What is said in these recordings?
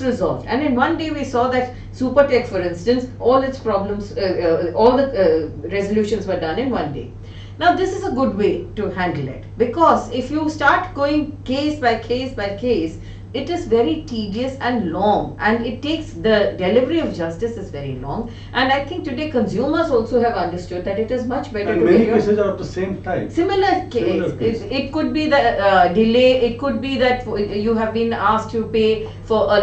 resolved. And in one day we saw that Supertech, for instance, all its problems, all the resolutions were done in one day. Now this is a good way to handle it, because if you start going case by case by case, it is very tedious and long, and it takes, the delivery of justice is very long. And I think today consumers also have understood that it is much better and to many get cases are of the same type. similar case. It could be the delay, it could be that you have been asked to pay for a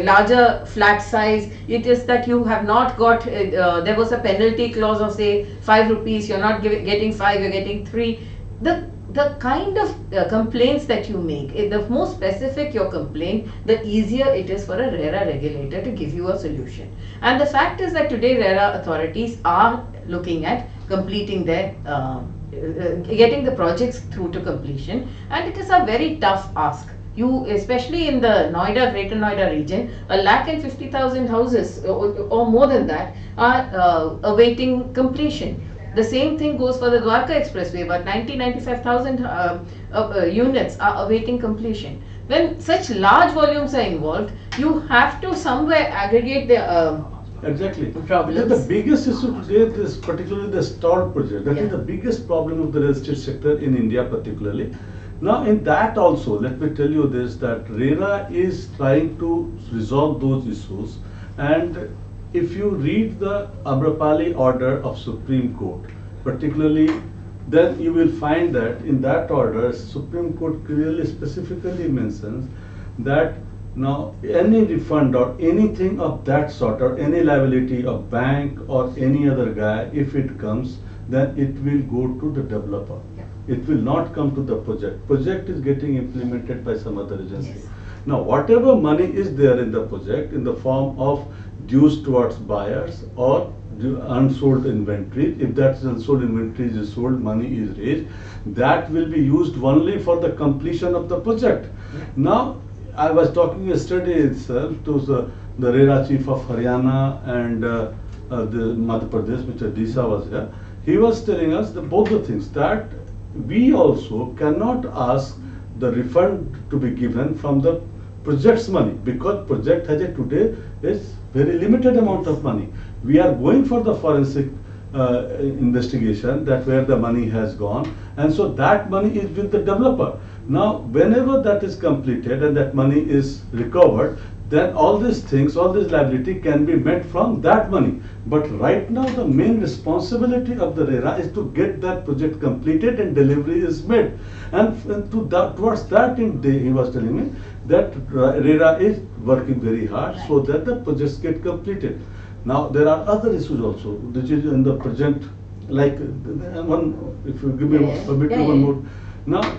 larger flat size. It is that you have not got, there was a penalty clause of say 5 rupees, you're not getting 5, you're getting 3. The kind of complaints that you make, the more specific your complaint, the easier it is for a RERA regulator to give you a solution. And the fact is that today RERA authorities are looking at completing their getting the projects through to completion, and it is a very tough ask. You, especially in the Noida, Greater Noida region, 150,000 houses or more than that are awaiting completion. The same thing goes for the Dwarka Expressway, about 95,000 units are awaiting completion. When such large volumes are involved, you have to somewhere aggregate the exactly problems. The biggest issue today is particularly the stalled project. That is the biggest problem of the real estate sector in India particularly. Now in that also, let me tell you this, that RERA is trying to resolve those issues, and if you read the Amrapali order of Supreme Court, particularly, then you will find that in that order, Supreme Court clearly specifically mentions that now any refund or anything of that sort, or any liability of bank or any other guy, if it comes, then it will go to the developer. It will not come to the project. Project is getting implemented by some other agency. Yes. Now whatever money is there in the project in the form of dues towards buyers or unsold inventory, if that unsold inventory is sold, money is raised, that will be used only for the completion of the project. Now I was talking yesterday itself to the RERA chief of Haryana and the Madhya Pradesh, Mr. Disa was here. He was telling us both the things, that we also cannot ask the refund to be given from the project's money, because project has today is very limited amount of money. We are going for the forensic investigation, that where the money has gone, and so that money is with the developer. Now whenever that is completed and that money is recovered, then all these things, all this liability can be met from that money. But right now the main responsibility of the RERA is to get that project completed and delivery is made. And towards that end, he was telling me that RERA is working very hard so that the projects get completed. Now there are other issues also, which is in the present, like one, if you give me one more. Now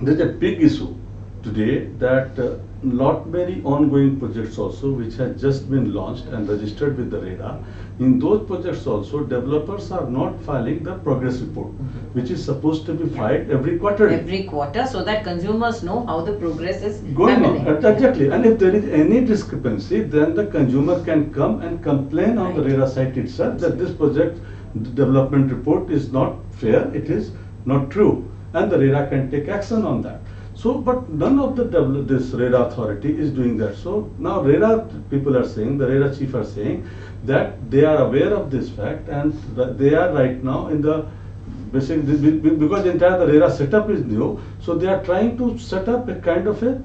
there is a big issue today that lot many ongoing projects also which have just been launched and registered with the RERA. In those projects also, developers are not filing the progress report, which is supposed to be filed every quarter. Every quarter, so that consumers know how the progress is going happening. on. Exactly. And if there is any discrepancy, then the consumer can come and complain on the RERA site itself that this project development report is not fair, it is not true, and the RERA can take action on that. So, but none of this RERA authority is doing that. So now RERA people are saying, the RERA chief are saying that they are aware of this fact, and they are right now in the basically, because the entire RERA setup is new, so they are trying to set up a kind of a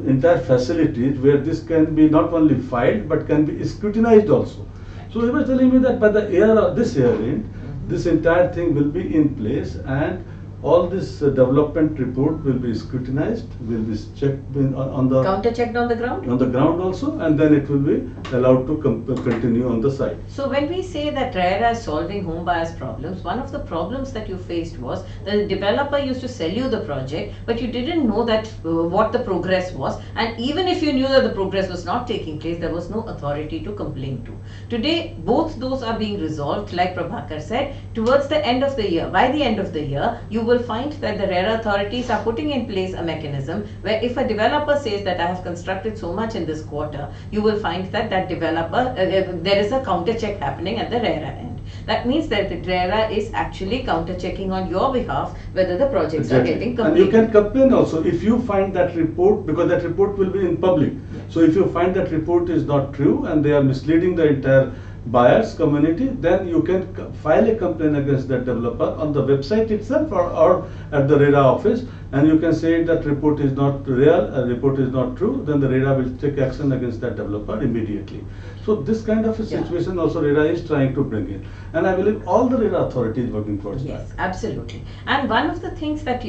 entire facilities where this can be not only filed but can be scrutinized also. So he was telling me that by the year of this year end, this entire thing will be in place, and all this development report will be scrutinized, will be checked on the counter checked on the ground? On the ground also, and then it will be allowed to continue on the site. So when we say that RERA is solving home buyers problems, one of the problems that you faced was the developer used to sell you the project, but you didn't know that what the progress was, and even if you knew that the progress was not taking place, there was no authority to complain to. Today both those are being resolved, like Prabhakar said, towards the end of the year. By the end of the year, you will find that the RERA authorities are putting in place a mechanism where if a developer says that I have constructed so much in this quarter, you will find that that developer, there is a counter check happening at the RERA end. That means that the RERA is actually counter checking on your behalf whether the projects are getting completed. And you can complain also if you find that report, because that report will be in public. So if you find that report is not true and they are misleading the entire buyers community, then you can file a complaint against that developer on the website itself, or at the RERA office, and you can say that report is not real, a report is not true, then the RERA will take action against that developer immediately. So this kind of a situation also RERA is trying to bring in, and I believe all the RERA authorities working towards that. Yes, absolutely. And one of the things that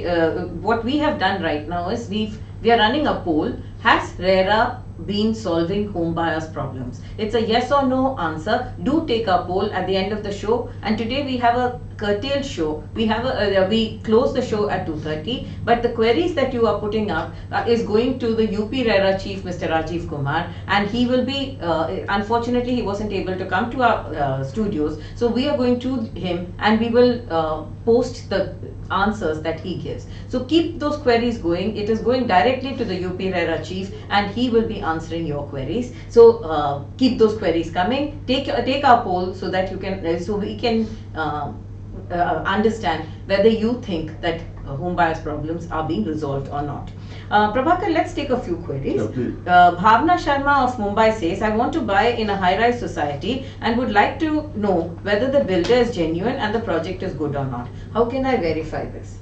what we have done right now is we are running a poll. Has RERA been solving home buyers problems? It's a yes or no answer. Do take a poll at the end of the show. And today we have a curtailed show. We close the show at 2:30, but the queries that you are putting up is going to the UP RERA chief, Mr. Rajiv Kumar, and he will be unfortunately he wasn't able to come to our studios, so we are going to him and we will post the answers that he gives. So keep those queries going. It is going directly to the UP RERA chief and he will be answering your queries. So keep those queries coming. Take our poll so that you can so we can understand whether you think that home buyers problems are being resolved or not. Prabhakar, let's take a few queries. Bhavna Sharma of Mumbai says, I want to buy in a high-rise society and would like to know whether the builder is genuine and the project is good or not. How can I verify this?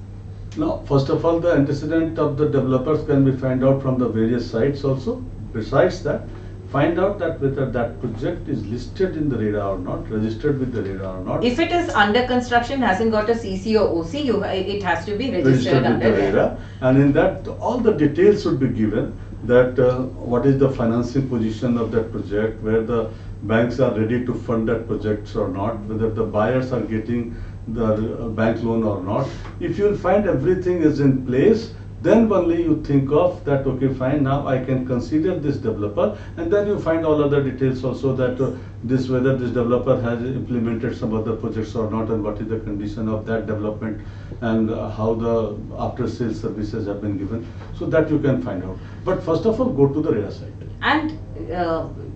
Now, first of all, the antecedent of the developers can be found out from the various sites also. Besides that, find out that whether that project is listed in the RERA or not, registered with the RERA or not. If it is under construction, hasn't got a CC or OC, it has to be registered under with the RERA. And in that, all the details should be given, that what is the financing position of that project, where the banks are ready to fund that project or not, whether the buyers are getting the bank loan or not. If you will find everything is in place, then only you think of that, okay, fine, now I can consider this developer, and then you find all other details also, that whether this developer has implemented some other projects or not, and what is the condition of that development, and how the after sales services have been given, so that you can find out. But first of all, go to the RERA site. And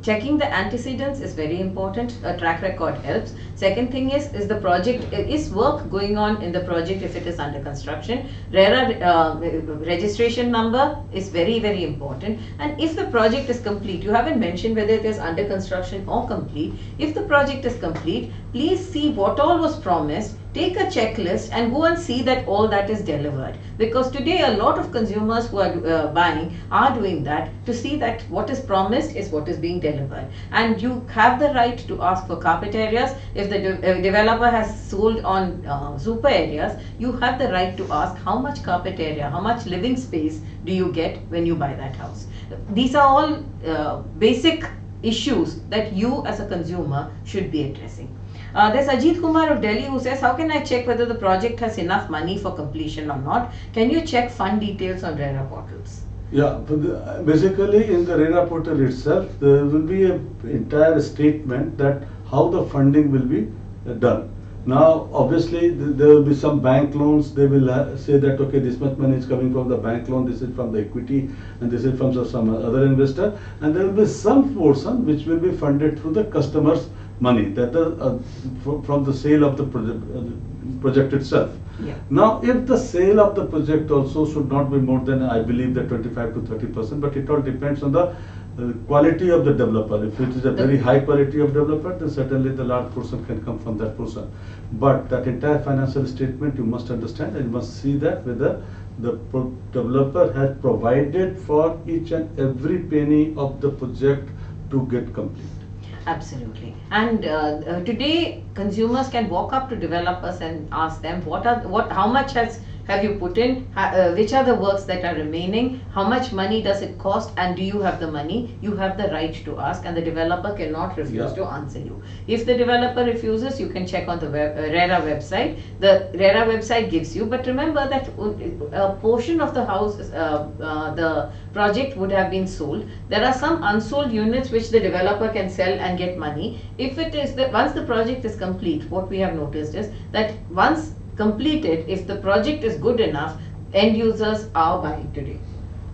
checking the antecedents is very important. A track record helps. Second thing is the project, is work going on in the project if it is under construction. RERA registration number is very, very important. And if the project is complete, you haven't mentioned whether it is under construction or complete. If the project is complete, please see what all was promised. Take a checklist and go and see that all that is delivered, because today a lot of consumers who are buying are doing that, to see that what is promised is what is being delivered. And you have the right to ask for carpet areas. If the developer has sold on super areas, you have the right to ask how much carpet area, how much living space do you get when you buy that house. These are all basic issues that you as a consumer should be addressing. There's Ajit Kumar of Delhi who says, how can I check whether the project has enough money for completion or not? Can you check fund details on RERA portals? Yeah, basically in the RERA portal itself, there will be an entire statement that how the funding will be done. Now, obviously, there will be some bank loans. They will say that, okay, this much money is coming from the bank loan, this is from the equity, and this is from some other investor. And there will be some portion which will be funded through the customer's money, that from the sale of the project itself. Yeah. Now, if the sale of the project also should not be more than, I believe, that 25 to 30%, but it all depends on the quality of the developer. If it is a very high quality of developer, then certainly the large portion can come from that portion. But that entire financial statement, you must understand, and you must see that whether the developer has provided for each and every penny of the project to get complete. Absolutely. And today consumers can walk up to developers and ask them how much have you put in, which are the works that are remaining, how much money does it cost, and do you have the money? You have the right to ask, and the developer cannot refuse to answer you. If the developer refuses, you can check on the RERA website. The RERA website gives you, but remember that a portion of the house, the project would have been sold. There are some unsold units which the developer can sell and get money. If it is that once the project is complete, what we have noticed is that once completed, if the project is good enough, end users are buying today.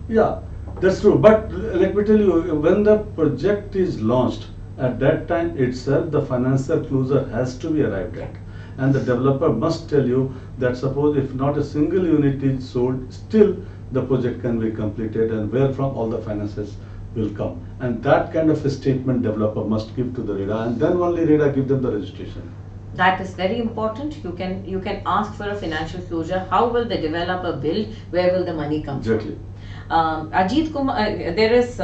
Yeah, that's true. But let me tell you, when the project is launched, at that time itself, the financial closure has to be arrived at. And the developer must tell you that suppose if not a single unit is sold, still the project can be completed, and where from all the finances will come. And that kind of a statement developer must give to the RERA, and then only RERA give them the registration. That is very important. You can ask for a financial closure. How will the developer build? Where will the money come Exactly. from? Ajit Kumar, there is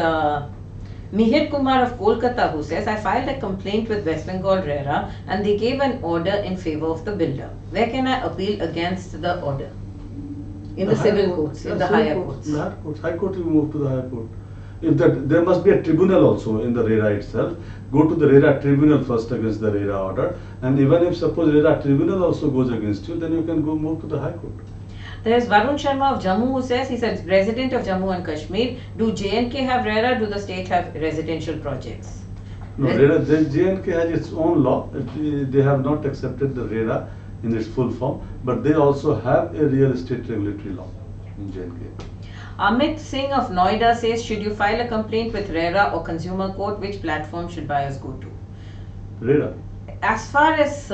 Mihir Kumar of Kolkata who says, I filed a complaint with West Bengal RERA and they gave an order in favor of the builder. Where can I appeal against the order? In the civil courts, in the higher courts. In the higher courts. High court, you move to the higher court. If that, there must be a tribunal also in the RERA itself. Go to the RERA tribunal first against the RERA order, and even if suppose RERA tribunal also goes against you, then you can go move to the high court. There is Varun Sharma of Jammu who says, he says, resident of Jammu and Kashmir, do JNK have RERA, do the state have residential projects? No, RERA, the JNK has its own law. They have not accepted the RERA in its full form, but they also have a real estate regulatory law in JNK. Amit Singh of Noida says, should you file a complaint with RERA or consumer court, which platform should buyers go to? RERA. As far as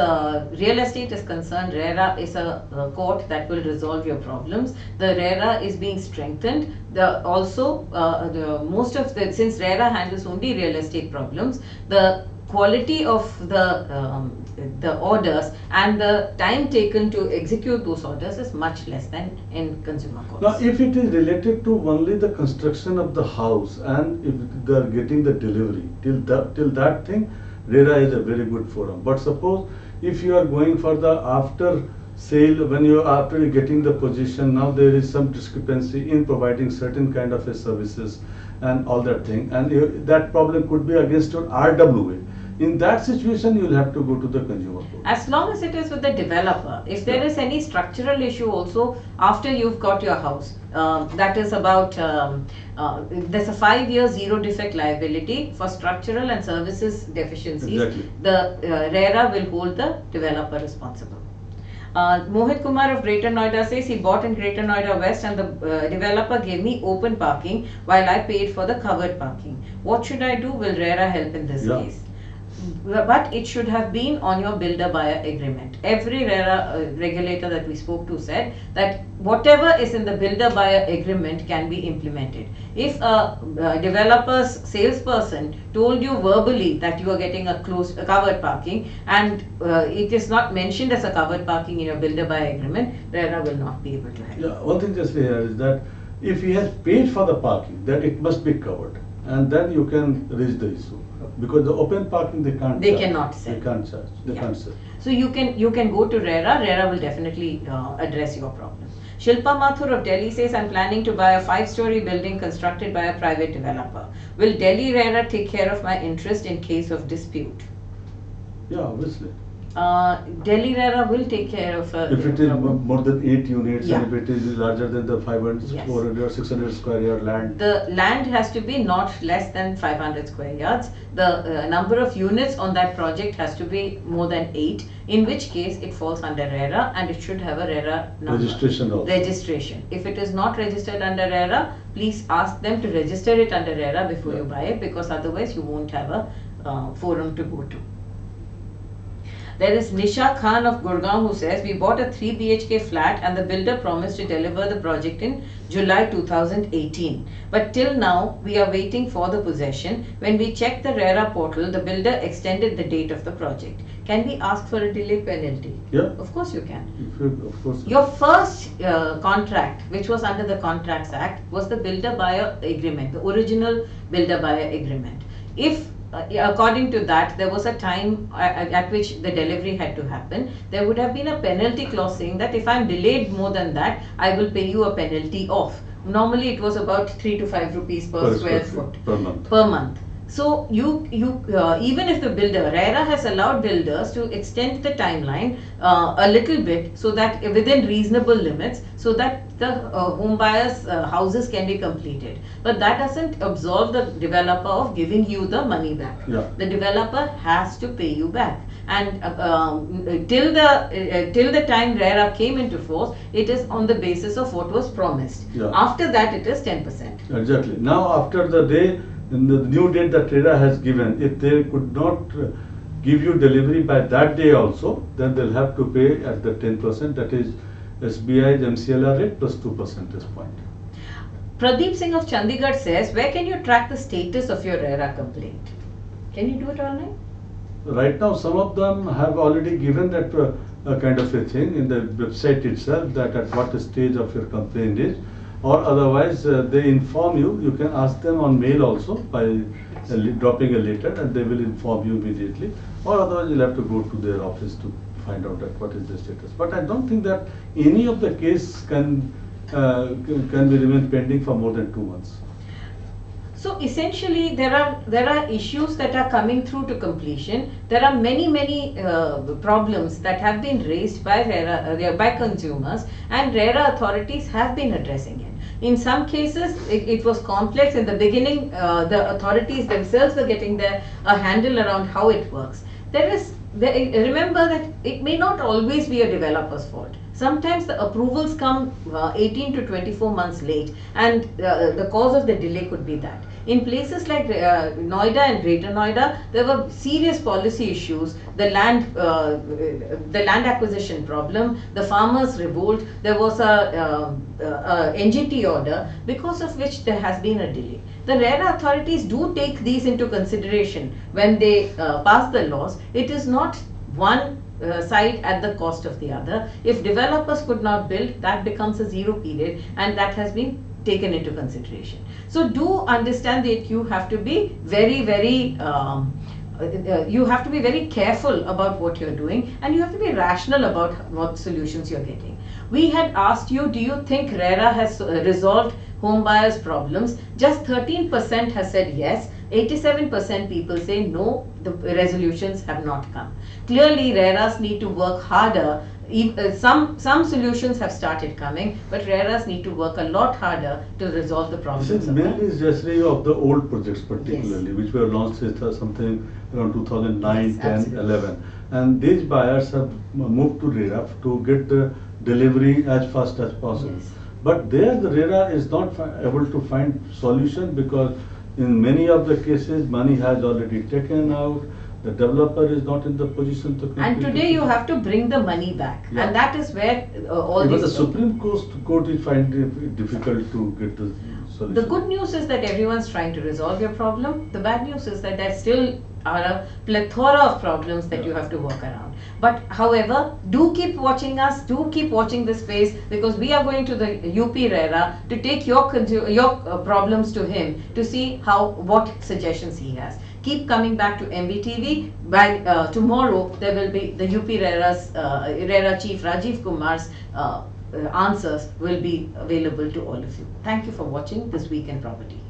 real estate is concerned, RERA is a court that will resolve your problems. The RERA is being strengthened. Since RERA handles only real estate problems, the quality of the orders and the time taken to execute those orders is much less than in consumer courts. Now, if it is related to only the construction of the house and if they are getting the delivery, till that thing, RERA is a very good forum. But suppose if you are going for the after sale, when you after getting the position, now there is some discrepancy in providing certain kind of a services and all that thing, and that problem could be against your RWA. In that situation, you will have to go to the consumer court. As long as it is with the developer, if there is any structural issue also after you've got your house, that is about, there's a 5-year zero defect liability for structural and services deficiencies. Exactly. The RERA will hold the developer responsible. Mohit Kumar of Greater Noida says he bought in Greater Noida West and the developer gave me open parking while I paid for the covered parking. What should I do? Will RERA help in this case? But it should have been on your builder-buyer agreement. Every RERA regulator that we spoke to said that whatever is in the builder-buyer agreement can be implemented. If a developer's salesperson told you verbally that you are getting a covered parking and it is not mentioned as a covered parking in your builder-buyer agreement, RERA will not be able to help. Yeah, one thing just here is that if he has paid for the parking, then it must be covered, and then you can raise the issue. Because the open parking they can't. They charge. cannot sell. They can't charge. They can't sell. So you can go to RERA. RERA will definitely address your problem. Shilpa Mathur of Delhi says, I'm planning to buy a 5-story building constructed by a private developer. Will Delhi RERA take care of my interest in case of dispute? Yeah, obviously. Delhi RERA will take care of if it is more than 8 units, yeah. and if it is larger than the 500, yes. 400 or 600 square yard land. The land has to be not less than 500 square yards. The number of units on that project has to be more than 8, in which case it falls under RERA and it should have a RERA number. Registration also. Registration. If it is not registered under RERA, please ask them to register it under RERA before you buy it, because otherwise you won't have a forum to go to. There is Nisha Khan of Gurgaon who says, we bought a 3 BHK flat and the builder promised to deliver the project in July 2018. But till now, we are waiting for the possession. When we checked the RERA portal, the builder extended the date of the project. Can we ask for a delay penalty? Yeah. Of course you can. Of course. Your first contract, which was under the Contracts Act, was the builder-buyer agreement, the original builder-buyer agreement. If according to that, there was a time at which the delivery had to happen, there would have been a penalty clause saying that if I am delayed more than that, I will pay you a penalty of. Normally it was about 3 to 5 rupees per square foot per month. Per month. So even if the builder, RERA has allowed builders to extend the timeline a little bit, so that within reasonable limits, so that the home buyers' houses can be completed. But that doesn't absolve the developer of giving you the money back. Yeah. The developer has to pay you back. And till the time RERA came into force, it is on the basis of what was promised. Yeah. After that, it is 10%. Exactly. Now, after the day, in the new date that RERA has given, if they could not give you delivery by that day also, then they'll have to pay at the 10%, that is SBI's MCLR rate plus 2 percentage point. Pradeep Singh of Chandigarh says, where can you track the status of your RERA complaint? Can you do it online? Right now, some of them have already given that kind of a thing in the website itself, that at what stage of your complaint is, or otherwise they inform you. You can ask them on mail also by dropping a letter, and they will inform you immediately, or otherwise you'll have to go to their office to find out that what is the status. But I don't think that any of the case can be remain pending for more than 2 months. So essentially, there are issues that are coming through to completion. There are many problems that have been raised by RERA, by consumers, and RERA authorities have been addressing it. In some cases, it was complex. In the beginning, the authorities themselves were getting a handle around how it works. Remember that it may not always be a developer's fault. Sometimes the approvals come 18 to 24 months late, and the cause of the delay could be that. In places like Noida and Greater Noida, there were serious policy issues, the land acquisition problem, the farmers' revolt, there was a NGT order, because of which there has been a delay. The RERA authorities do take these into consideration when they pass the laws. It is not one side at the cost of the other. If developers could not build, that becomes a zero period, and that has been taken into consideration. So do understand that you have to be very careful about what you're doing, and you have to be rational about what solutions you're getting. We had asked you, do you think RERA has resolved home buyers' problems? Just 13% has said yes. 87% people say no, the resolutions have not come. Clearly, RERAs need to work harder. Some solutions have started coming, but RERAs need to work a lot harder to resolve the problems. This is mainly just of the old projects particularly, yes, which were launched something around 2009, yes, 10, absolutely, 11. And these buyers have moved to RERA to get the delivery as fast as possible. Yes. But there the RERA is not able to find solution, because in many of the cases money has already taken out, the developer is not in the position to complete. And today you have to bring the money back, yeah, and that is where all even these. The Supreme Court is finding it difficult to get the solution. The good news is that everyone's trying to resolve your problem. The bad news is that there still are a plethora of problems that, yeah, you have to work around. But however, do keep watching us, do keep watching this space, because we are going to the UP RERA to take your problems to him to see what suggestions he has. Keep coming back to MBTV. By tomorrow, there will be the UP RERA Chief Rajiv Kumar's answers will be available to all of you. Thank you for watching This Week in Property.